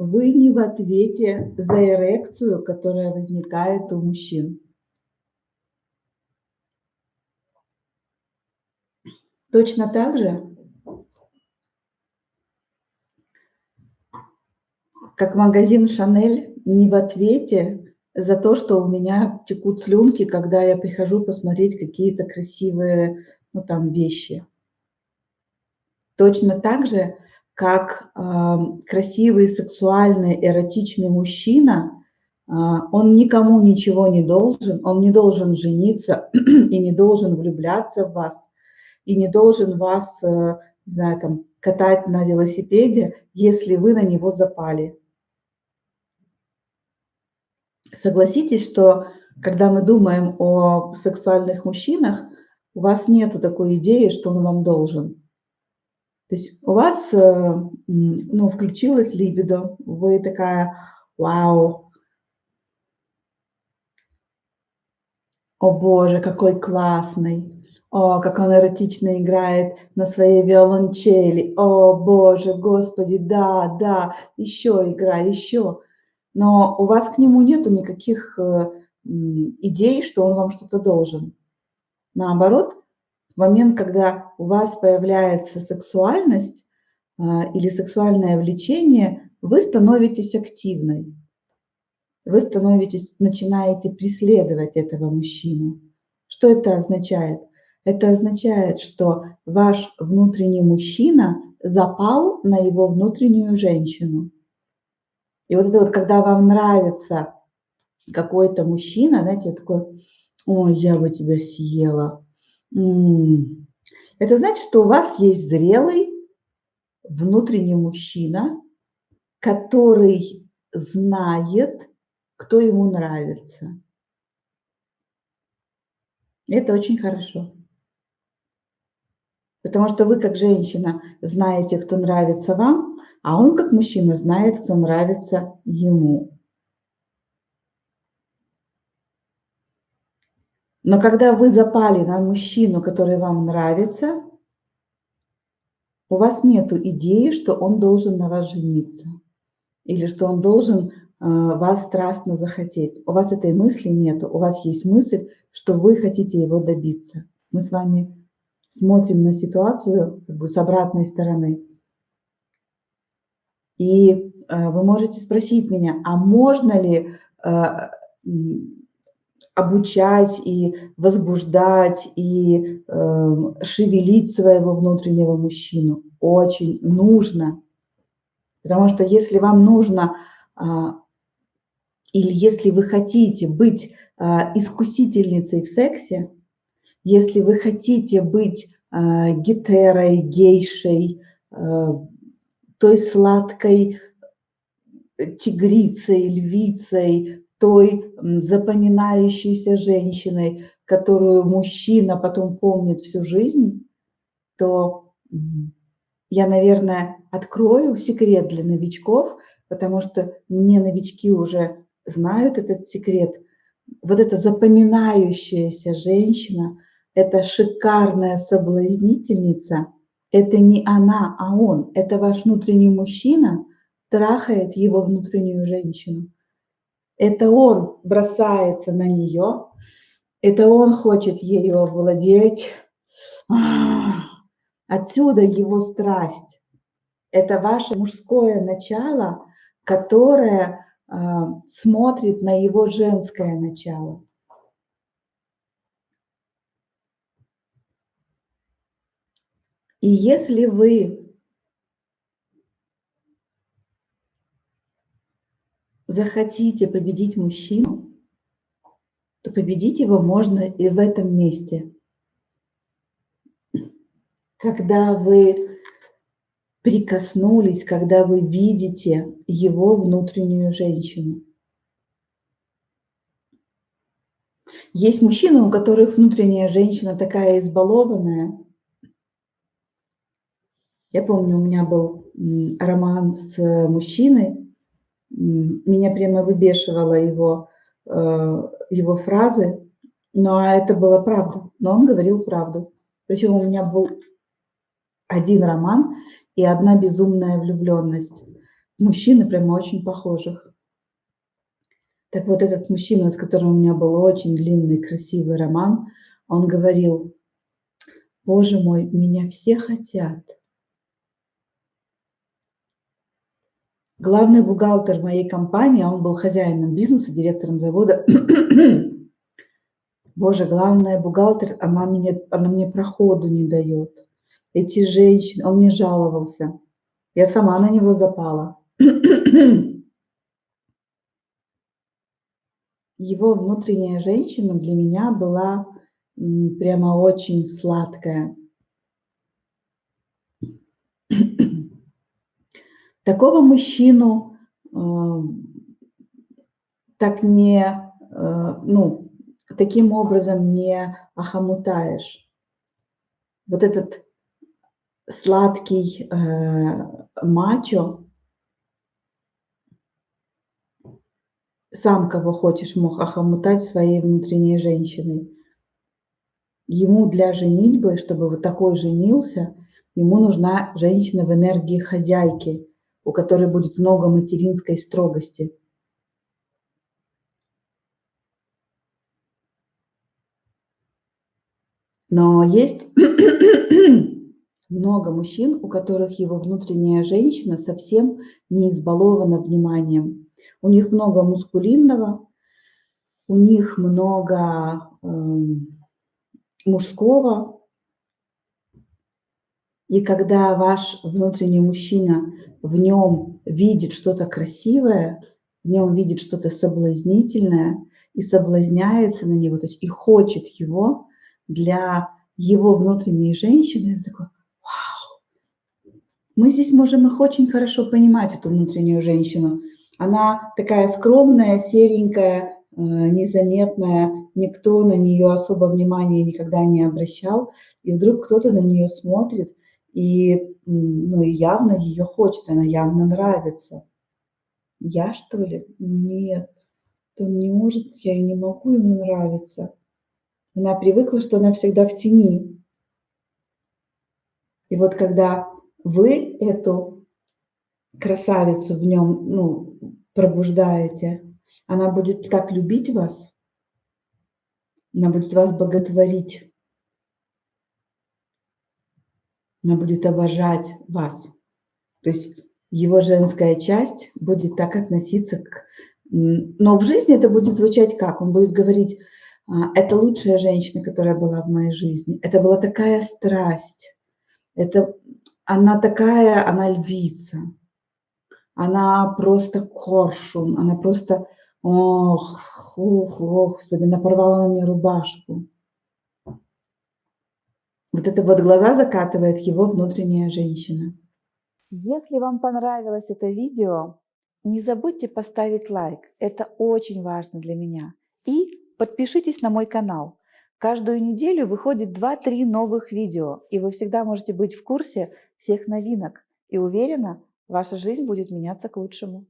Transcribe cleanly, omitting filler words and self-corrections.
вы не в ответе за эрекцию, которая возникает у мужчин. Точно так же, как магазин «Шанель» не в ответе за то, что у меня текут слюнки, когда я прихожу посмотреть какие-то красивые, ну, там, вещи. Точно так же, как красивый, сексуальный, эротичный мужчина, он никому ничего не должен, он не должен жениться и не должен влюбляться в вас, и не должен вас, не знаю, там, катать на велосипеде, если вы на него запали. Согласитесь, что когда мы думаем о сексуальных мужчинах, у вас нету такой идеи, что он вам должен. То есть у вас, ну, включилась либидо, вы такая: «Вау, о боже, какой классный, о, как он эротично играет на своей виолончели, о боже, господи, да, да, еще играй, еще». Но у вас к нему нету никаких идей, что он вам что-то должен. Наоборот, в момент, когда у вас появляется сексуальность или сексуальное влечение, вы становитесь активной. Вы начинаете преследовать этого мужчину. Что это означает? Это означает, что ваш внутренний мужчина запал на его внутреннюю женщину. И вот это вот, когда вам нравится какой-то мужчина, знаете, такой: «Ой, я бы тебя съела». Это значит, что у вас есть зрелый внутренний мужчина, который знает, кто ему нравится. Это очень хорошо. Потому что вы, как женщина, знаете, кто нравится вам, а он, как мужчина, знает, кто нравится ему. Но когда вы запали на мужчину, который вам нравится, у вас нету идеи, что он должен на вас жениться или что он должен вас страстно захотеть. У вас этой мысли нету. У вас есть мысль, что вы хотите его добиться. Мы с вами смотрим на ситуацию как бы с обратной стороны. И вы можете спросить меня, а можно ли обучать и возбуждать и шевелить своего внутреннего мужчину? Очень нужно. Потому что если вам нужно, или если вы хотите быть искусительницей в сексе, если вы хотите быть гетерой, гейшей, той сладкой тигрицей, львицей, той запоминающейся женщиной, которую мужчина потом помнит всю жизнь, то я, наверное, открою секрет для новичков, потому что не новички уже знают этот секрет. Вот эта запоминающаяся женщина, эта шикарная соблазнительница, это не она, а он. Это ваш внутренний мужчина трахает его внутреннюю женщину. Это он бросается на нее, это он хочет ею овладеть. Отсюда его страсть. Это ваше мужское начало, которое смотрит на его женское начало. И если вы захотите победить мужчину, то победить его можно и в этом месте. Когда вы прикоснулись, когда вы видите его внутреннюю женщину. Есть мужчины, у которых внутренняя женщина такая избалованная. Я помню, у меня был роман с мужчиной, меня прямо выбешивала его фразы, но это была правда, но он говорил правду. Причем у меня был один роман и одна безумная влюбленность. мужчины прямо очень похожих. Так вот этот мужчина, с которым у меня был очень длинный, красивый роман, он говорил: «Боже мой, меня все хотят». Главный бухгалтер моей компании, а он был хозяином бизнеса, директором завода. Боже, главная бухгалтер, она мне проходу не дает. Эти женщины, он мне жаловался. Я сама на него запала. Его внутренняя женщина для меня была прямо очень сладкая. Такого мужчину так не, ну, таким образом не охомутаешь. Вот этот сладкий мачо, сам кого хочешь мог охомутать своей внутренней женщиной. Ему для женитьбы, чтобы вот такой женился, ему нужна женщина в энергии хозяйки, у которой будет много материнской строгости. Но есть много мужчин, у которых его внутренняя женщина совсем не избалована вниманием. У них много мускулинного, у них много мужского. И когда ваш внутренний мужчина в нем видит что-то красивое, в нем видит что-то соблазнительное и соблазняется на него, то есть и хочет его для его внутренней женщины, это такой: вау! Мы здесь можем их очень хорошо понимать, эту внутреннюю женщину. Она такая скромная, серенькая, незаметная, никто на нее особо внимания никогда не обращал, и вдруг кто-то на нее смотрит, и, ну, и явно ее хочет, она явно нравится. Я, что ли? Нет, он не может, я и не могу ему нравиться. Она привыкла, что она всегда в тени. И вот когда вы эту красавицу в нем, ну, пробуждаете, она будет так любить вас, она будет вас боготворить, она будет обожать вас. То есть его женская часть будет так относиться к... Но в жизни это будет звучать как? Он будет говорить: это лучшая женщина, которая была в моей жизни. Это была такая страсть. Это она такая, она львица. Она просто коршун. Она просто, ох, ох, Господи, она порвала на мне рубашку. Вот это вот глаза закатывает его внутренняя женщина. Если вам понравилось это видео, не забудьте поставить лайк. Это очень важно для меня. И подпишитесь на мой канал. Каждую неделю выходит 2-3 новых видео, и вы всегда можете быть в курсе всех новинок. И уверена, ваша жизнь будет меняться к лучшему.